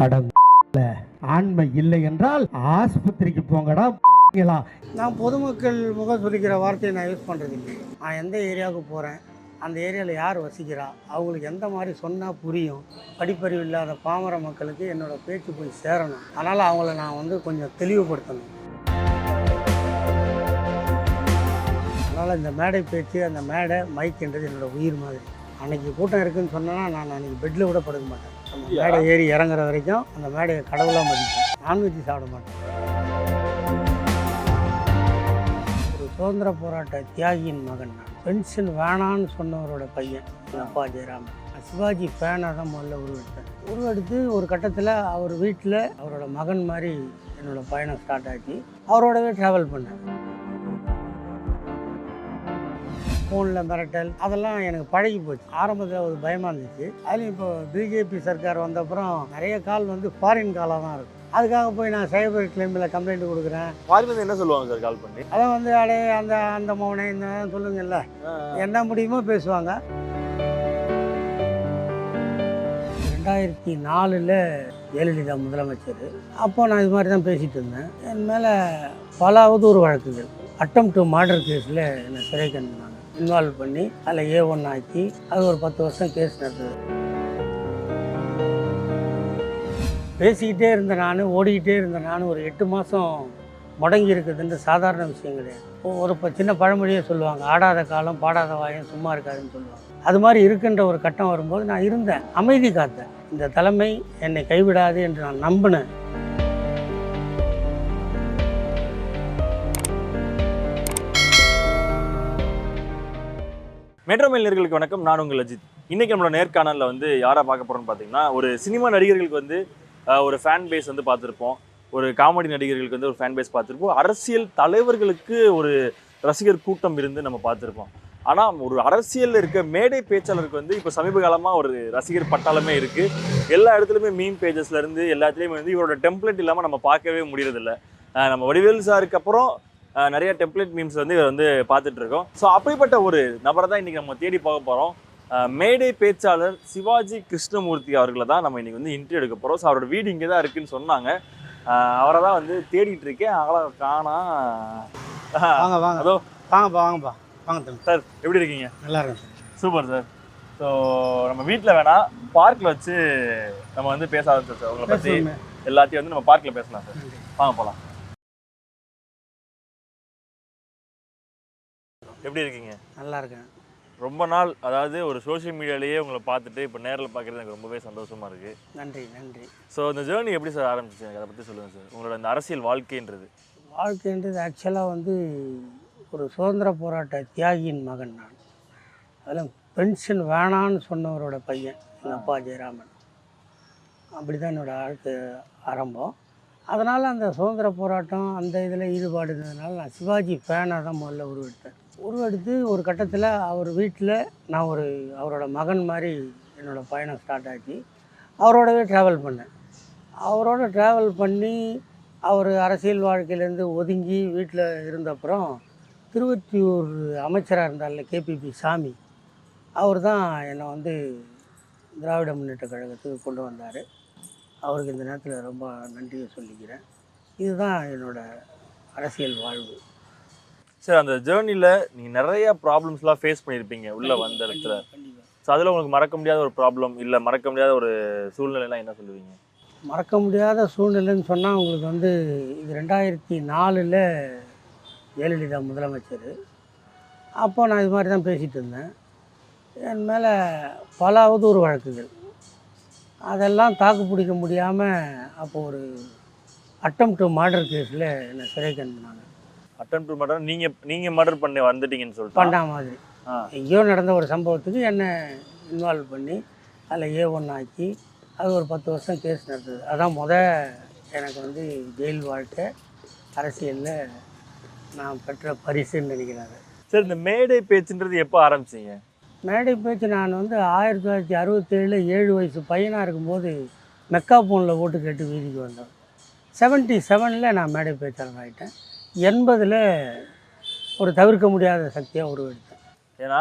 அடம் ஆண்மை இல்லை என்றால் ஆஸ்பத்திரிக்கு போங்கடா. நான் பொதுமக்கள் முகம் சுளிக்கிற வார்த்தையை நான் யூஸ் பண்ணுறது இல்லை. நான் எந்த ஏரியாவுக்கு போகிறேன், அந்த ஏரியாவில் யார் வசிக்கிறா, அவங்களுக்கு எந்த மாதிரி சொன்னால் புரியும், படிப்பறிவு இல்லாத பாமர மக்களுக்கு என்னோடய பேச்சு போய் சேரணும். அதனால் அவங்கள நான் கொஞ்சம் தெளிவுபடுத்தணும். அதனால் இந்த மேடை பேச்சு, அந்த மேடை மைக்குன்றது என்னோடய உயிர் மாதிரி. அன்றைக்கி கூட்டம் இருக்குதுன்னு சொன்னேன்னா நான் அன்றைக்கி பெட்டில் கூட படுக்க மாட்டேன். அந்த மேடை ஏறி இறங்குற வரைக்கும் அந்த மேடையை கடவுளாக மதிப்பேன். நான்வெஜ் சாப்பிட மாட்டேன். ஒரு சுதந்திர போராட்ட தியாகியின் மகன் நான். பென்ஷன் வேணான்னு சொன்னவரோட பையன் என் அப்பா ஜெயராமன். சிவாஜி ஃபேனாக தான் முதல்ல உருவெடுத்து ஒரு கட்டத்தில் அவர் வீட்டில் அவரோட மகன் மாதிரி என்னோடய பயணம் ஸ்டார்ட் ஆச்சு. அவரோடவே ட்ராவல் பண்ணேன். ஃபோனில் மிரட்டல் அதெல்லாம் எனக்கு பழகி போச்சு. ஆரம்பத்தில் ஒரு பயமாக இருந்துச்சு. அதுலேயும் இப்போ பிஜேபி சர்க்கார் வந்தப்புறம் நிறைய கால் ஃபாரின் காலாக தான் இருக்கும். அதுக்காக போய் நான் சைபர் கிளைமில் கம்ப்ளைண்ட் கொடுக்குறேன். ஃபாரின்ல என்ன சொல்லுவாங்க சார் கால் பண்ணி? அதான் அடே அந்த மௌனை இந்த சொல்லுங்கல்ல, என்ன முடியுமோ பேசுவாங்க. 2004 ஜெயலலிதா முதலமைச்சர். அப்போ நான் இது மாதிரி தான் பேசிகிட்டு இருந்தேன். என் மேலே பல அவதூறு வழக்குகள், அட்டம் டு மர்டர் கேஸில் என்னை சிறை கண்டினாங்க. இன்வால்வ் பண்ணி அதில் A1 ஆக்கி அது ஒரு 10 வருஷம் கேஸ் நடந்தது. பேசிக்கிட்டே இருந்த நான், ஓடிக்கிட்டே இருந்த நான் ஒரு 8 மாதம் முடங்கி இருக்குதுன்ற சாதாரண விஷயம் கிடையாது. ஒரு சின்ன பழமொழியே சொல்லுவாங்க, ஆடாத காலம் பாடாத வாயம் சும்மா இருக்காதுன்னு சொல்லுவாங்க. அது மாதிரி இருக்குன்ற ஒரு கட்டம் வரும்போது நான் இருந்தேன், அமைதி காத்தேன். இந்த தலைமை என்னை கைவிடாது என்று நான் நம்பினேன். மெட்ரோ மெயில் நேயர்களுக்கு வணக்கம். நான் உங்கள் அஜித். இன்னைக்கு நம்மளோட நேர்காணலில் யாரை பார்க்க போகிறோம்னு பார்த்தீங்கன்னா, ஒரு சினிமா நடிகர்களுக்கு ஒரு ஃபேன் பேஸ் பார்த்துருப்போம். ஒரு காமெடி நடிகர்களுக்கு ஒரு ஃபேன் பேஸ் பார்த்துருப்போம். அரசியல் தலைவர்களுக்கு ஒரு ரசிகர் கூட்டம் இருந்து நம்ம பார்த்துருப்போம். ஆனால் ஒரு அரசியலில் இருக்க மேடை பேச்சாளருக்கு இப்போ சமீப காலமாக ஒரு ரசிகர் பட்டாளமே இருக்குது. எல்லா இடத்துலையுமே மீம் பேஜஸ்லேருந்து எல்லாத்துலேயுமே இவரோட டெம்ப்ளேட் இல்லாமல் நம்ம பார்க்கவே முடியறதில்ல. நம்ம வடிவேலு சாருக்கு அப்புறம் நிறைய டெம்ப்ளேட் மீம்ஸ் இவர் பார்த்துட்டு இருக்கோம். ஸோ அப்படிப்பட்ட ஒரு நபரை தான் இன்றைக்கி நம்ம தேடி பார்க்க போகிறோம். மேடை பேச்சாளர் சிவாஜி கிருஷ்ணமூர்த்தி அவர்களை தான் நம்ம இன்றைக்கி இன்டர்வியூ எடுக்க போகிறோம். ஸோ அவரோட வீடு இங்கே தான் இருக்குதுன்னு சொன்னாங்க. அவரை தான் தேடிட்டு இருக்கேன். அவளை காணா. வாங்க வாங்க அதோ வாங்கப்பா வாங்க தம்பி. சார் எப்படி இருக்கீங்க? நல்லா இருக்கேன் சார். Super sir. ஸோ நம்ம வீட்டில் வேணாம், பார்க்கில் வச்சு நம்ம பேச ஆரம்பிச்சோம் சார். உங்களை பற்றி எல்லாத்தையும் நம்ம பார்க்கில் பேசலாம் சார். வாங்க போகலாம். எப்படி இருக்கீங்க? நல்லா இருக்கேன். ரொம்ப நாள், அதாவது ஒரு சோஷியல் மீடியாலேயே உங்களை பார்த்துட்டு இப்போ நேரில் பார்க்குறது எனக்கு ரொம்பவே சந்தோஷமாக இருக்குது. நன்றி நன்றி. ஸோ இந்த ஜேர்னி எப்படி சார் ஆரம்பிச்சு எனக்கு அதை பற்றி சொல்லுங்கள் சார். உங்களோட இந்த அரசியல் வாழ்க்கைன்றது ஆக்சுவலாக ஒரு சுதந்திர போராட்ட தியாகியின் மகன் நான். அதில் பென்ஷன் வேணான்னு சொன்னவரோட பையன் எங்கள் அப்பா ஜெயராமன். அப்படி தான் என்னோடய வாழ்க்கை ஆரம்பம். அதனால் அந்த சுதந்திர போராட்டம் அந்த இதில் ஈடுபாடு இருந்ததுனால நான் சிவாஜி ஃபேனாக தான் முதல்ல உருவெடுத்து ஒரு கட்டத்தில் அவர் வீட்டில் நான் அவரோட மகன் மாதிரி என்னோடய பயணம் ஸ்டார்ட் ஆச்சு. அவரோடவே ட்ராவல் பண்ணேன். அவரோட ட்ராவல் பண்ணி அவர் அரசியல் வாழ்க்கையிலேருந்து ஒதுங்கி வீட்டில் இருந்தப்புறம் திருவொற்றியூர் அமைச்சராக இருந்தார்ல KPP சாமி, அவர் தான் என்னை திராவிட முன்னேற்ற கழகத்துக்கு கொண்டு வந்தார். அவருக்கு இந்த நேரத்தில் ரொம்ப நன்றியை சொல்லிக்கிறேன். இதுதான் என்னோடய அரசியல் வாழ்வு. சார், அந்த ஜேர்னியில் நீங்கள் நிறைய ப்ராப்ளம்ஸ்லாம் ஃபேஸ் பண்ணியிருப்பீங்க உள்ளே வந்த இடத்துல. ஸோ அதில் உங்களுக்கு மறக்க முடியாத ஒரு ப்ராப்ளம் இல்லை மறக்க முடியாத ஒரு சூழ்நிலைலாம் என்ன சொல்லுவீங்க? மறக்க முடியாத சூழ்நிலைன்னு சொன்னால் உங்களுக்கு இது 2004 ஜெயலலிதா முதலமைச்சர். அப்போ நான் இது மாதிரி தான் பேசிகிட்டு இருந்தேன். என் மேலே பல அவதூறு வழக்குகள், அதெல்லாம் தாக்கு பிடிக்க முடியாமல் அப்போ ஒரு அட்டம் டு மர்டர் கேஸில் என்னை சிறை கண்டினாங்க. அட்டம் டு மர்டர் நீங்கள் மர்டர் பண்ணி வந்துட்டீங்கன்னு சொல்லிட்டு பண்ண மாதிரி எங்கேயோ நடந்த ஒரு சம்பவத்துக்கு என்னை இன்வால்வ் பண்ணி அதில் A1 ஆக்கி அது ஒரு 10 வருஷம் கேஸ் நடந்தது. அதான் எனக்கு ஜெயில் வாழ்க்கை அரசியலில் நான் பெற்ற பரிசுன்னு நினைக்கிறாங்க. சார், இந்த மேடை பேச்சுன்றது எப்போ ஆரம்பிச்சிங்க? மேடை பேச்சு நான் 1967 7 வயசு பையனாக இருக்கும்போது மெக்காபோனில் ஓட்டு கேட்டு வீதிக்கு வந்தேன். 77 நான் மேடை பேச்சாளர் ஆகிட்டேன். 80 ஒரு தவிர்க்க முடியாத சக்தியாக உருவெடுத்தேன். ஏன்னா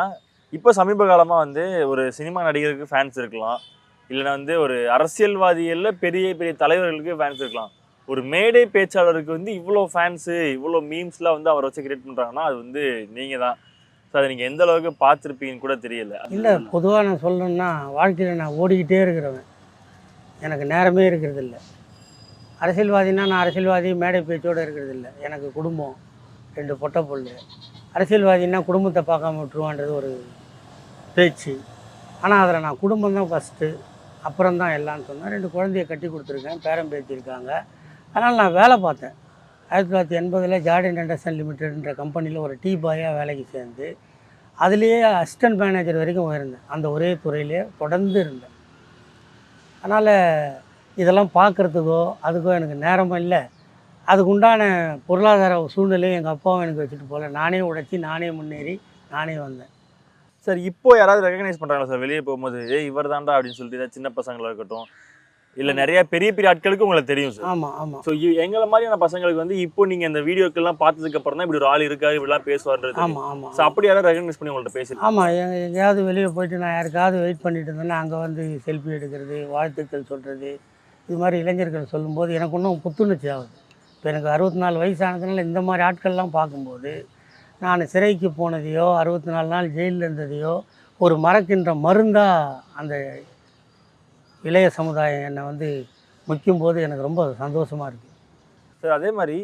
இப்போ சமீப காலமாக ஒரு சினிமா நடிகருக்கு ஃபேன்ஸ் இருக்கலாம், இல்லைன்னா வந்து ஒரு அரசியல்வாதிகளில் பெரிய பெரிய தலைவர்களுக்கு ஃபேன்ஸ் இருக்கலாம். ஒரு மேடை பேச்சாளருக்கு வந்து இவ்வளோ ஃபேன்ஸு, இவ்வளோ மீம்ஸ்லாம் வந்து அவரை வச்சு கிரியேட் பண்ணுறாங்கன்னா அது வந்து நீங்கள் தான். ஸோ அதை நீங்கள் எந்த அளவுக்கு பார்த்துருப்பீங்கன்னு கூட தெரியல. இல்லை, பொதுவாக நான் சொல்லணும்னா வாழ்க்கையில் நான் ஓடிக்கிட்டே இருக்கிறவன், எனக்கு நேரமே இருக்கிறது இல்லை. அரசியல்வாதினா நான் அரசியல்வாதி மேடை பேச்சோடு இருக்கிறது இல்லை. எனக்கு குடும்பம், 2 பொட்டை பொண்ணு. அரசியல்வாதின்னா குடும்பத்தை பார்க்காம விட்டுருவான்றது ஒரு பேச்சு. ஆனால் அதில் நான் குடும்பம் தான் ஃபஸ்ட்டு, அப்புறம் தான் எல்லாம்னு சொன்னேன். 2 குழந்தைய கட்டி கொடுத்துருக்கேன், பேரம் பேத்தி இருக்காங்க. அதனால் நான் வேலை பார்த்தேன். 1980 ஜார்டன் அண்டர்சன் லிமிடெட்ன்ற கம்பெனியில் ஒரு டீ பாயாக வேலைக்கு சேர்ந்து அதுலேயே அசிஸ்டன்ட் மேனேஜர் வரைக்கும் உயர்ந்தேன். அந்த ஒரே துறையிலே தொடர்ந்து இருந்தேன். அதனால் இதெல்லாம் பார்க்குறதுக்கோ அதுக்கோ எனக்கு நேரமும் இல்லை. அதுக்கு உண்டான பொருளாதார சூழ்நிலையும் எங்கள் அப்பாவும் எனக்கு வச்சுட்டு போகல. நானே உழைச்சி, நானே முன்னேறி, நானே வந்தேன். சார் இப்போ யாராவது ரெகக்னைஸ் பண்ணுறாங்களா சார் வெளியே போகும்போது, இவர் தாண்டா அப்படின்னு சொல்லிட்டு, ஏதாவது சின்ன பசங்களாக இருக்கட்டும், இல்லை நிறைய பெரிய பெரிய ஆட்களுக்கு உங்களுக்கு தெரியும் சார்? ஆமாம் ஆமாம். ஸோ எங்களை மாதிரியான பசங்களுக்கு வந்து இப்போ நீங்கள் இந்த வீடியோக்கெல்லாம் பார்த்ததுக்கு அப்புறம் தான் இப்படி ஒரு ஆள் இருக்காரு, இப்படிலாம் பேசுவார்ன்றது. ஆமாம் ஆமாம். ஸோ அப்படி யாராவது ரெகக்னைஸ் பண்ணி உங்கள்கிட்ட பேசி? ஆமாம், எங்கேயாவது வெளியே போயிட்டு நான் யாருக்காவது வெயிட் பண்ணிட்டு இருந்தேன்னா அங்கே வந்து செல்ஃபி எடுக்கிறது, வாழ்த்துக்கள் சொல்கிறது, இது மாதிரி இளைஞர்கள் சொல்லும்போது எனக்கு இன்னும் புத்துணர்ச்சி ஆகுது. இப்போ எனக்கு 64 வயசானதுனால இந்த மாதிரி ஆட்கள்லாம் பார்க்கும்போது நான் சிறைக்கு போனதையோ 64 நாள் ஜெயிலில் இருந்ததையோ ஒரு மறக்கின்ற மருந்தாக அந்த இளைய சமுதாயம் என்னை வந்து முக்கியும்போது எனக்கு ரொம்ப சந்தோஷமாக இருக்குது. சார் அதே மாதிரி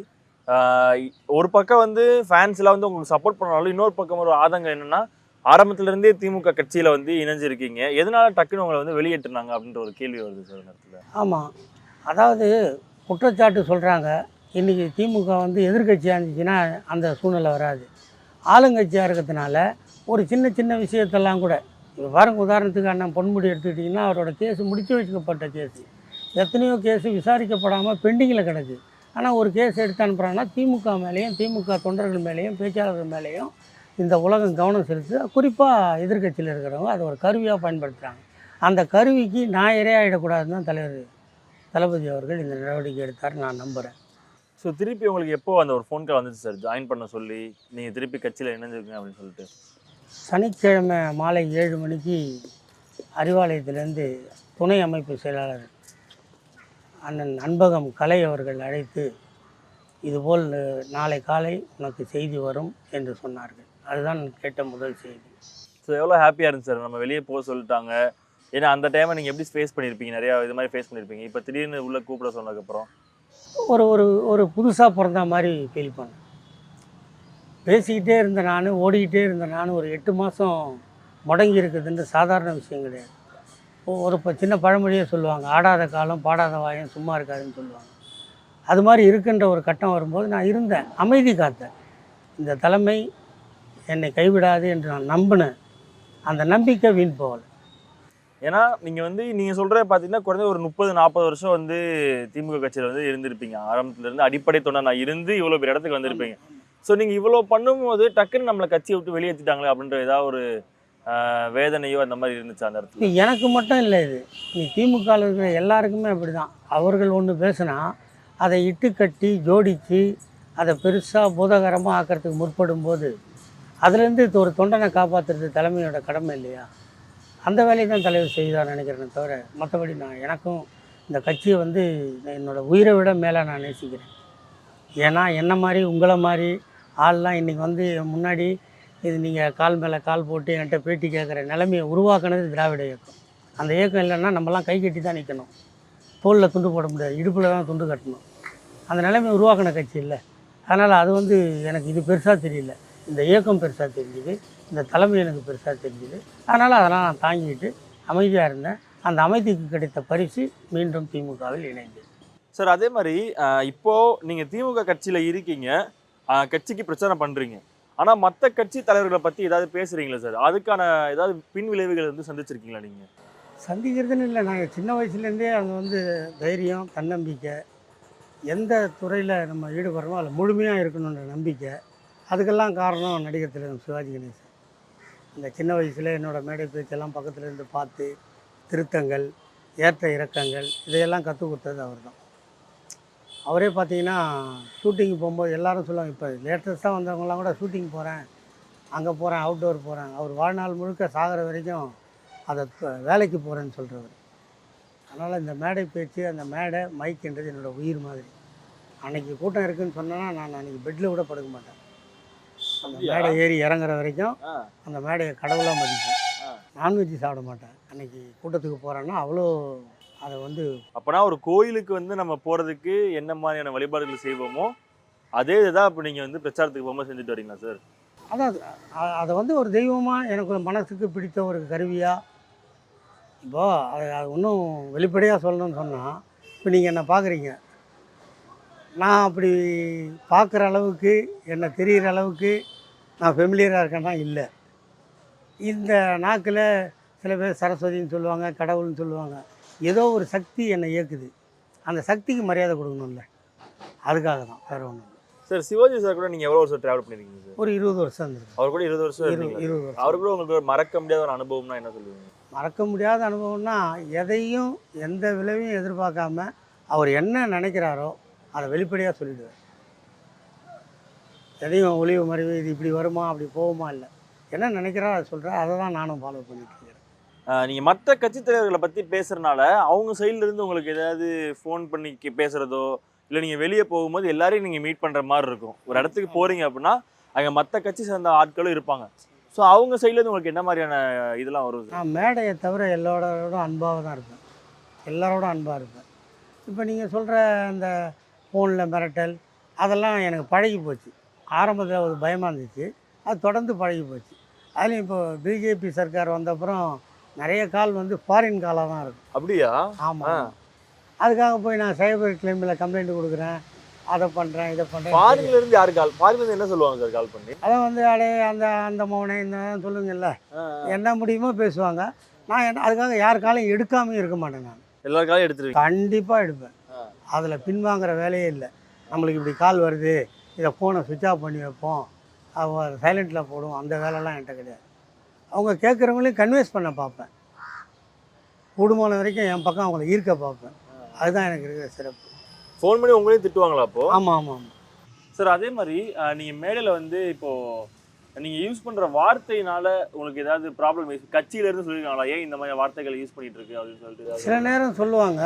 ஒரு பக்கம் வந்து ஃபேன்ஸ்லாம் வந்து உங்களுக்கு சப்போர்ட் பண்ணாலும் இன்னொரு பக்கம் ஒரு ஆதங்கம் என்னென்னா, ஆரம்பத்துலேருந்தே திமுக கட்சியில் வந்து இணைஞ்சிருக்கீங்க, எதனால டக்குன்னு உங்களை வந்து வெளியேற்றினாங்க அப்படின்ற ஒரு கேள்வி வருது சார் நேரத்தில். ஆமாம், அதாவது குற்றச்சாட்டு சொல்கிறாங்க. இன்றைக்கி திமுக வந்து எதிர்கட்சியாக இருந்துச்சுன்னா அந்த சூழ்நிலை வராது. ஆளுங்கட்சியாக இருக்கிறதுனால ஒரு சின்ன சின்ன விஷயத்தெல்லாம் கூட, இப்போ பாருங்க, உதாரணத்துக்கு அண்ணன் பொன்முடி எடுத்துக்கிட்டிங்கன்னா அவரோட கேஸு முடிச்சு வைக்கப்பட்ட கேஸு, எத்தனையோ கேஸு விசாரிக்கப்படாமல் பெண்டிங்கில் கிடக்கு. ஆனால் ஒரு கேஸ் எடுத்து அனுப்புகிறாங்கன்னா திமுக மேலேயும், திமுக தொண்டர்கள் மேலேயும், பேச்சாளர்கள் மேலேயும் இந்த உலகம் கவனம் செலுத்து. குறிப்பாக எதிர்கட்சியில் இருக்கிறவங்க அதை ஒரு கருவியாக பயன்படுத்துகிறாங்க. அந்த கருவிக்கு நான் இரையாகிடக்கூடாதுன்னு தான் தலைவர் தளபதி அவர்கள் இந்த நடவடிக்கை எடுத்தார், நான் நம்புகிறேன். ஸோ திருப்பி உங்களுக்கு எப்போ அந்த ஒரு ஃபோன் கால் வந்துச்சு சார் ஜாயின் பண்ண சொல்லி, நீங்கள் திருப்பி கட்சியில் இணைஞ்சிருக்கீங்க அப்படின்னு சொல்லிட்டு? சனிக்கிழமை மாலை 7 மணிக்கு அறிவாலயத்திலேருந்து துணை அமைப்பு செயலாளர் அண்ணன் அன்பகம் கலை அவர்கள் அழைத்து, இதுபோல் நாளை காலை உனக்கு செய்தி வரும் என்று சொன்னார்கள். அதுதான் கேட்ட முதல் செய்தி. ஸோ எவ்வளோ ஹாப்பியாக இருந்துச்சு சார், நம்ம வெளியே போக சொல்லிட்டாங்க. ஏன்னா அந்த டைமை நீங்கள் எப்படி ஃபேஸ் பண்ணியிருப்பீங்க, நிறையா இது மாதிரி ஃபேஸ் பண்ணியிருப்பீங்க. இப்போ திடீர்னு உள்ளே கூப்பிட சொன்னதுக்கப்புறம் ஒரு ஒரு ஒரு புதுசாக பிறந்த மாதிரி ஃபீல் பண்ணேன். பேசிக்கிட்டே இருந்த நான், ஓடிக்கிட்டே இருந்த நான் ஒரு 8 மாதம் முடங்கி இருக்குதுன்ற சாதாரண விஷயம் கிடையாது. ஒரு சின்ன பழமொழியே சொல்லுவாங்க, ஆடாத காலம் பாடாத வாயம் சும்மா இருக்காதுன்னு சொல்லுவாங்க. அது மாதிரி இருக்குன்ற ஒரு கட்டம் வரும்போது நான் இருந்தேன், அமைதி காத்தேன். இந்த தலைமை என்னை கைவிடாது என்று நான் நம்பினேன். அந்த நம்பிக்கை வீண் போகலை. ஏன்னா நீங்கள் வந்து நீங்கள் சொல்கிறத பார்த்தீங்கன்னா குறைஞ்ச ஒரு 30-40 வருஷம் வந்து திமுக கட்சியில் வந்து இருந்திருப்பீங்க. ஆரம்பத்துலேருந்து அடிப்படை தொண்டனா இருந்து இவ்வளோ பெரிய இடத்துக்கு வந்திருப்பீங்க. ஸோ நீங்கள் இவ்வளோ பண்ணும்போது டக்குன்னு நம்மளை கட்சியை விட்டு வெளியேற்றிட்டாங்களே அப்படின்ற ஏதாவது ஒரு வேதனையோ அந்த மாதிரி இருந்துச்சு அந்த இடத்துல? எனக்கு மட்டும் இல்லை, இது நீ திமுகவில் இருக்கிற எல்லாருக்குமே அப்படி தான். அவர்கள் ஒன்று பேசுனா அதை இட்டு கட்டி ஜோடித்து அதை பெருசாக பூதகரமாக ஆக்கிறதுக்கு முற்படும் போது அதுலேருந்து ஒரு தொண்டனை காப்பாற்றுறது தலைமையோட கடமை இல்லையா? அந்த வேலையை தான் தலைவர் செய்தார் நினைக்கிறேன் தவிர, மற்றபடி நான் எனக்கும் இந்த கட்சியை வந்து என்னோடய உயிரை விட மேலே நான் நேசிக்கிறேன். ஏன்னா என்ன மாதிரி உங்களை மாதிரி ஆள்லாம் இன்றைக்கி வந்து முன்னாடி இது நீங்கள் கால் மேலே கால் போட்டு என்கிட்ட பேட்டி கேட்குற நிலைமையை உருவாக்குனது திராவிட இயக்கம். அந்த இயக்கம் இல்லைன்னா நம்மலாம் கை கட்டி தான் நிற்கணும், தோளில் துண்டு போட முடியாது, இடுப்பில் தான் துண்டு கட்டணும். அந்த நிலைமையை உருவாக்கின கட்சி இல்லை. அதனால் அது வந்து எனக்கு இது பெருசாக தெரியல, இந்த இயக்கம் பெருசாக தெரிஞ்சுது, இந்த தலைமை எனக்கு பெருசாக தெரிஞ்சுது. அதனால் அதெல்லாம் நான் தாங்கிட்டு அமைதியாக இருந்தேன். அந்த அமைதிக்கு கிடைத்த பரிசு மீண்டும் திமுகவில் இணைந்தது. சார் அதே மாதிரி இப்போது நீங்கள் திமுக கட்சியில் இருக்கீங்க, கட்சிக்கு பிரச்சாரம் பண்ணுறீங்க, ஆனால் மற்ற கட்சி தலைவர்களை பற்றி ஏதாவது பேசுகிறீங்களா சார்? அதுக்கான ஏதாவது பின் விளைவுகள் வந்து சந்திச்சிருக்கீங்களா நீங்கள்? சந்திக்கிறதுன்னு இல்லை, நாங்கள் சின்ன வயசுலேருந்தே அங்கே வந்து தைரியம், தன்னம்பிக்கை, எந்த துறையில் நம்ம ஈடுபடுறோமோ அதில் முழுமையாக இருக்கணுன்ற நம்பிக்கை. அதுக்கெல்லாம் காரணம் நடிகர் திலகம் சிவாஜி கணேசன். இந்த சின்ன வயசில் என்னோடய மேடை பேச்செல்லாம் பக்கத்தில் இருந்து பார்த்து திருத்தங்கள், ஏற்ற இறக்கங்கள் இதையெல்லாம் கற்றுக் கொடுத்தது அவர் தான். அவரே பார்த்தீங்கன்னா ஷூட்டிங் போகும்போது எல்லோரும் சொல்லுவாங்க, இப்போ லேட்டஸ்ட்டாக வந்தவங்களாம் கூட ஷூட்டிங் போகிறேன், அங்கே போகிறேன், அவுட்டோர் போகிறேன். அவர் வாழ்நாள் முழுக்க சாகிற வரைக்கும் அதை வேலைக்கு போகிறேன்னு சொல்கிறவர். அதனால் இந்த மேடை பேச்சு, அந்த மேடை மைக்குன்றது என்னோடய உயிர் மாதிரி. அன்றைக்கி கூட்டம் இருக்குதுன்னு சொன்னேன்னா நான் அன்றைக்கி பெட்டில் கூட படுக்க மாட்டேன். அந்த மேடை ஏறி இறங்குற வரைக்கும் அந்த மேடையை கடவுளாக மதிப்பேன். நான்வெஜ் சாப்பிட மாட்டேன். அன்றைக்கி கூட்டத்துக்கு போகிறேன்னா அவ்வளோ அதை வந்து. அப்போனா ஒரு கோயிலுக்கு வந்து நம்ம போகிறதுக்கு என்ன மாதிரியான வழிபாடுகள் செய்வோமோ அதே இதுதான் இப்போ நீங்கள் வந்து பிரச்சாரத்துக்கு போகும்போது செஞ்சுட்டு வரீங்களா சார்? அதான் அதை வந்து ஒரு தெய்வமாக எனக்கு ஒரு மனசுக்கு பிடித்த ஒரு கருவியாக. இப்போது அது இன்னும் வெளிப்படையாக சொல்லணும்னு சொன்னால், இப்போ நீங்கள் என்னை பார்க்குறீங்க, நான் அப்படி பார்க்குற அளவுக்கு என்ன தெரிகிற அளவுக்கு நான் ஃபெமிலியராக இருக்கேன்னா இல்லை. இந்த நாக்கில் சில பேர் சரஸ்வதின்னு சொல்லுவாங்க, கடவுள்னு சொல்லுவாங்க. ஏதோ ஒரு சக்தி என்னை இயக்குது. அந்த சக்திக்கு மரியாதை கொடுக்கணும்ல, அதுக்காக தான், வேறு ஒன்றும். சார் சிவாஜி சார் கூட நீங்கள் எவ்வளோ வருஷம் ட்ராவல் பண்ணியிருக்கீங்க சார்? ஒரு 20 வருஷம் இருந்திருக்கு. அவர் கூட 20 வருஷம் 20 வருஷம். அவர் கூட உங்களுக்கு ஒரு மறக்க முடியாத ஒரு அனுபவம்னா என்ன சொல்லுவீங்க? மறக்க முடியாத அனுபவம்னா, எதையும் எந்த விளைவையும் எதிர்பார்க்காம அவர் என்ன நினைக்கிறாரோ அதை வெளிப்படையாக சொல்லிவிடுவார். எதையும் ஒளிவு மறைவு இது இப்படி வருமா அப்படி போகுமா இல்லை, என்ன நினைக்கிறாரோ அதை சொல்கிறார். அதை தான் நானும் ஃபாலோ பண்ணிட்டு இருக்கிறேன். நீங்கள் மற்ற கட்சித் தலைவர்களை பற்றி பேசுகிறனால அவங்க சைட்லேருந்து உங்களுக்கு ஏதாவது ஃபோன் பண்ணி பேசுகிறதோ இல்லை நீங்கள் வெளியே போகும்போது எல்லாரையும் நீங்கள் மீட் பண்ணுற மாதிரி இருக்கும். ஒரு இடத்துக்கு போகிறீங்க அப்படின்னா அங்கே மற்ற கட்சி சேர்ந்த ஆட்களும் இருப்பாங்க. ஸோ அவங்க சைட்லேருந்து உங்களுக்கு என்ன மாதிரியான இதெல்லாம் வரும்? நான் மேடையை தவிர எல்லாரோட அன்பாக தான் இருப்பேன். எல்லாரோட அன்பாக இருப்பேன். இப்போ நீங்கள் சொல்கிற அந்த ஃபோனில் மிரட்டல் அதெல்லாம் எனக்கு பழகி போச்சு. ஆரம்பத்தில் ஒரு பயமாக இருந்துச்சு, அது தொடர்ந்து பழகி போச்சு. அதுலேயும் இப்போ பிஜேபி சர்க்கார் வந்த அப்புறம் நிறைய கால் வந்து ஃபாரின் காலாக தான் இருக்கும். அப்படியா? ஆமாம். அதுக்காக போய் நான் சைபர் கிளைமில் கம்ப்ளைண்ட் கொடுக்குறேன், அதை பண்ணுறேன், இதை பண்ணுறேன். ஃபாரின்லேருந்து யார் கால்? ஃபாரின்லேருந்து என்ன சொல்லுவாங்க சார் கால் பண்ணி? அதை வந்து அடே அந்த அந்த மௌனை இந்த சொல்லுங்கல்ல, என்ன முடியுமோ பேசுவாங்க. நான் என்ன அதுக்காக யார் காலையும் எடுக்காமல் இருக்க மாட்டேன். நான் எல்லார் காலையும் எடுத்துருவேன், கண்டிப்பாக எடுப்பேன். அதில் பின்வாங்குற வேலையே இல்லை. நம்மளுக்கு இப்படி கால் வருது, இதை ஃபோனை சுவிட்ச் ஆஃப் பண்ணி வைப்போம், சைலண்ட்டில் போடுவோம், அந்த வேலைலாம் என்கிட்ட கிடையாது. அவங்க கேட்குறவங்களையும் கன்வின்ஸ் பண்ண பார்ப்பேன். கூடுமான வரைக்கும் என் பக்கம் அவங்கள ஈர்க்க பார்ப்பேன். அதுதான் எனக்கு இருக்கிற சிறப்பு. ஃபோன் பண்ணி உங்களையும் திட்டுவாங்களா அப்போது? ஆமாம் ஆமாம் ஆமாம் சார். அதே மாதிரி நீங்கள் மேடையில் வந்து இப்போது நீங்கள் யூஸ் பண்ணுற வார்த்தையினால் உங்களுக்கு ஏதாவது ப்ராப்ளம் கட்சியிலேருந்து சொல்லியிருக்காங்களா, ஏன் இந்த மாதிரி வார்த்தைகளை யூஸ் பண்ணிகிட்டு இருக்கு அப்படின்னு சொல்லிட்டு? சில நேரம் சொல்லுவாங்க.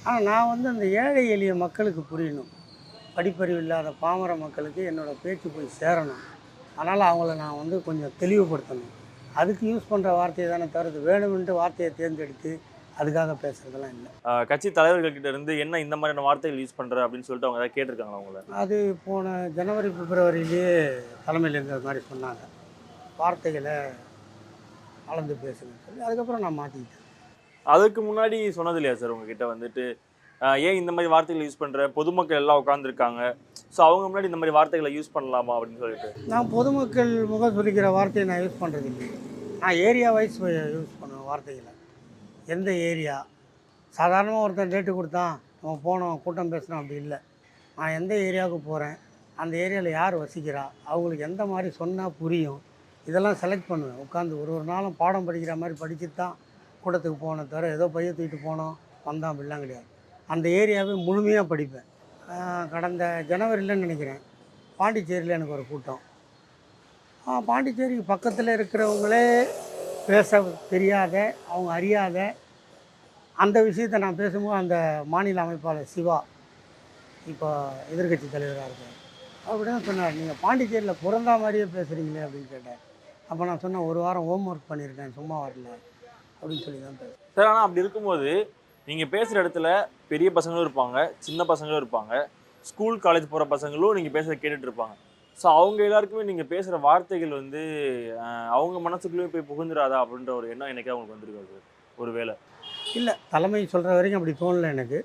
ஆனால் நான் வந்து அந்த ஏழை எளிய மக்களுக்கு புரியணும், படிப்பறிவு இல்லாத பாமர மக்களுக்கு என்னோடய பேச்சு போய் சேரணும். அதனால் அவங்கள நான் வந்து கொஞ்சம் தெளிவுபடுத்தணும். அதுக்கு யூஸ் பண்ணுற வார்த்தையை தானே தவிர வேணும்ன்ட்டு வார்த்தையை தேர்ந்தெடுத்து அதுக்காக பேசுகிறதெல்லாம் இல்லை. கட்சி தலைவர்கள்கிட்ட இருந்து என்ன இந்த மாதிரியான வார்த்தைகள் யூஸ் பண்ணுற அப்படின்னு சொல்லிட்டு அவங்க ஏதாவது கேட்டிருக்காங்களா உங்களை? அது போன ஜனவரி பிப்ரவரியிலேயே தலைமையில் இருந்த மாதிரி சொன்னாங்க, வார்த்தைகளை கலந்து பேசுங்கன்னு சொல்லி. அதுக்கப்புறம் நான் மாற்றிக்கிட்டேன். அதுக்கு முன்னாடி சொன்னது இல்லையா சார் உங்ககிட்ட வந்துட்டு ஏன் இந்த மாதிரி வார்த்தைகளை யூஸ் பண்ணுற, பொதுமக்கள் எல்லாம் உட்காந்துருக்காங்க, ஸோ அவங்க முன்னாடி இந்த மாதிரி வார்த்தைகளை யூஸ் பண்ணலாமா அப்படின்னு சொல்லிட்டு? நான் பொதுமக்கள் முகம் சொல்லிக்கிற வார்த்தையை நான் யூஸ் பண்ணுறது இல்லை. நான் ஏரியா வைஸ் யூஸ் பண்ணுவேன் வார்த்தைகளை. எந்த ஏரியா, சாதாரணமாக ஒருத்தன் டேட்டு கொடுத்தான் நம்ம போனோம் கூட்டம் பேசுகிறோம் அப்படி இல்லை. நான் எந்த ஏரியாவுக்கு போகிறேன், அந்த ஏரியாவில் யார் வசிக்கிறா, அவங்களுக்கு எந்த மாதிரி சொன்னால் புரியும், இதெல்லாம் செலக்ட் பண்ணுவேன். உட்காந்து ஒரு நாளும் பாடம் படிக்கிற மாதிரி படித்து தான் கூட்டத்துக்கு போனேன் தவிர ஏதோ பைய தூக்கிட்டு போனோம் வந்தோம் அப்படிலாம் கிடையாது. அந்த ஏரியாவே முழுமையாக படிப்பேன். கடந்த ஜனவரியில்னு நினைக்கிறேன், பாண்டிச்சேரியில் எனக்கு ஒரு கூட்டம். பாண்டிச்சேரிக்கு பக்கத்தில் இருக்கிறவங்களே பேச தெரியாத, அவங்க அறியாத அந்த விஷயத்தை நான் பேசும்போது அந்த மாநில அமைப்பாளர் சிவா, இப்போ எதிர்கட்சி தலைவராக இருக்கார், அப்படின்னு சொன்னார், நீங்கள் பாண்டிச்சேரியில் பிறந்தா மாதிரியே பேசுகிறீங்களே அப்படின்னு கேட்டார். அப்போ நான் சொன்னேன், ஒரு வாரம் ஹோம் ஒர்க் பண்ணியிருக்கேன், சும்மா வரல அப்படின்னு சொல்லி தான் பேசுகிறேன் சார். ஆனால் அப்படி இருக்கும்போது நீங்கள் பேசுகிற இடத்துல பெரிய பசங்களும் இருப்பாங்க, சின்ன பசங்களும் இருப்பாங்க, ஸ்கூல் காலேஜ் போகிற பசங்களும் நீங்கள் பேசுகிறத கேட்டுட்டு இருப்பாங்க. ஸோ அவங்க எல்லாருக்குமே நீங்கள் பேசுகிற வார்த்தைகள் வந்து அவங்க மனசுக்குள்ளேயும் போய் புகுந்துடாதா அப்படின்ற ஒரு எண்ணம் எனக்கே அவங்களுக்கு வந்துருக்காது ஒரு வேளை? இல்லை, தலைமை சொல்கிற வரைக்கும் அப்படி தோணலை எனக்கு.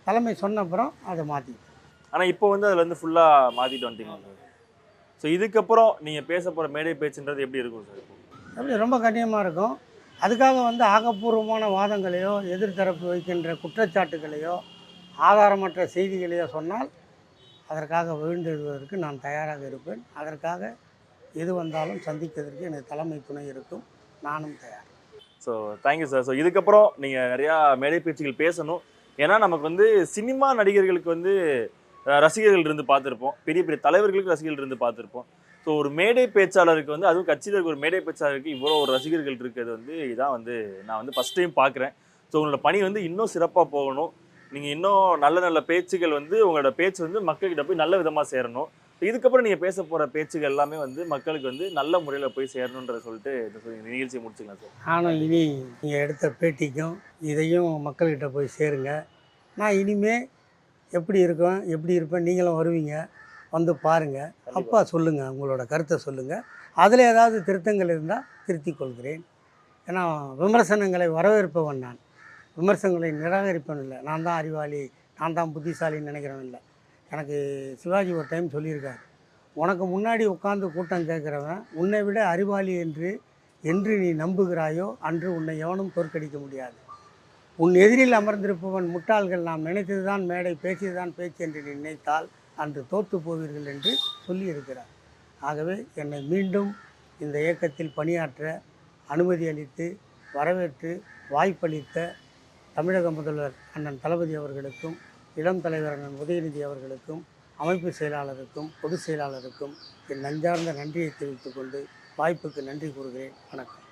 தலைமை சொன்ன அப்புறம் அதை மாற்றி. ஆனால் இப்போ வந்து அதில் வந்து ஃபுல்லாக மாற்றிட்டு வந்துட்டீங்க சார். ஸோ இதுக்கப்புறம் நீங்கள் பேச போகிற மேடை பேச்சுன்றது எப்படி இருக்கும் சார்? எப்படி ரொம்ப கண்ணியமாக இருக்கும். அதுக்காக வந்து ஆக்கப்பூர்வமான வாதங்களையோ எதிர்த்தரப்பு வைக்கின்ற குற்றச்சாட்டுகளையோ ஆதாரமற்ற செய்திகளையோ சொன்னால் அதற்காக விழுந்தெழுவதற்கு நான் தயாராக இருப்பேன். அதற்காக எது வந்தாலும் சந்திக்கிறதுக்கு எனக்கு தலைமை துணை இருக்கும், நானும் தயார். So thank you sir. ஸோ இதுக்கப்புறம் நீங்கள் நிறையா மேடை பேச்சுகள் பேசணும். ஏன்னா நமக்கு வந்து சினிமா நடிகர்களுக்கு வந்து ரசிகர்கள் இருந்து பார்த்துருப்போம், பெரிய பெரிய தலைவர்களுக்கு ரசிகர்கள் இருந்து பார்த்துருப்போம். ஸோ ஒரு மேடை பேச்சாளருக்கு வந்து, அதுவும் கட்சியில் இருக்க ஒரு மேடை பேச்சாளருக்கு இவ்வளோ ஒரு ரசிகர்கள் இருக்கிறது வந்து இதான் வந்து நான் வந்து ஃபஸ்ட் டைம் பார்க்குறேன். ஸோ உங்களோட பணி வந்து இன்னும் சிறப்பாக போகணும். நீங்கள் இன்னும் நல்ல நல்ல பேச்சுகள் வந்து உங்களோட பேச்சு வந்து மக்கள்கிட்ட போய் நல்ல விதமாக சேரணும். இதுக்கப்புறம் நீங்கள் பேச போகிற பேச்சுகள் எல்லாமே வந்து மக்களுக்கு வந்து நல்ல முறையில் போய் சேரணுன்றதை சொல்லிட்டு இந்த நிகழ்ச்சியை முடிச்சுக்கலாம் சார். நானும் இனி நீங்கள் எடுத்த பேட்டிக்கும் இதையும் மக்கள்கிட்ட போய் சேருங்க. நான் இனிமே எப்படி இருக்கோம், எப்படி இருப்பேன், நீங்களும் வருவீங்க, வந்து பாருங்கள். அப்போ சொல்லுங்கள், உங்களோட கருத்தை சொல்லுங்கள். அதில் ஏதாவது திருத்தங்கள் இருந்தால் திருத்திக் கொள்கிறேன். ஏன்னா விமர்சனங்களை வரவேற்பவன் நான், விமர்சனங்களை நிராகரிப்பவன் இல்லை. நான் தான் அறிவாளி, நான் தான் புத்திசாலின்னு நினைக்கிறவன் இல்லை. எனக்கு சிவாஜி ஒரு டைம் சொல்லியிருக்காரு, உனக்கு முன்னாடி உட்காந்து கூட்டம் கேட்குறவன் உன்னை விட அறிவாளி என்று நீ நம்புகிறாயோ அன்று உன்னை எவனும் தோற்கடிக்க முடியாது. உன் எதிரில் அமர்ந்திருப்பவன் முட்டாள்கள், நாம் நினைத்தது தான் மேடை, பேசியது தான் பேச்சு என்று நீ நினைத்தால் அன்று தோற்று போவீர்கள் என்று சொல்லியிருக்கிறார். ஆகவே என்னை மீண்டும் இந்த இயக்கத்தில் பணியாற்ற அனுமதி அளித்து வரவேற்று வாய்ப்பளித்த தமிழக முதல்வர் அண்ணன் தளபதி அவர்களுக்கும், இளம் தலைவர் அண்ணன் உதயநிதி அவர்களுக்கும், அமைப்பு செயலாளருக்கும், பொதுச் செயலாளருக்கும் என் நெஞ்சார்ந்த நன்றியை தெரிவித்துக் கொண்டு வாய்ப்புக்கு நன்றி கூறுகிறேன். வணக்கம்.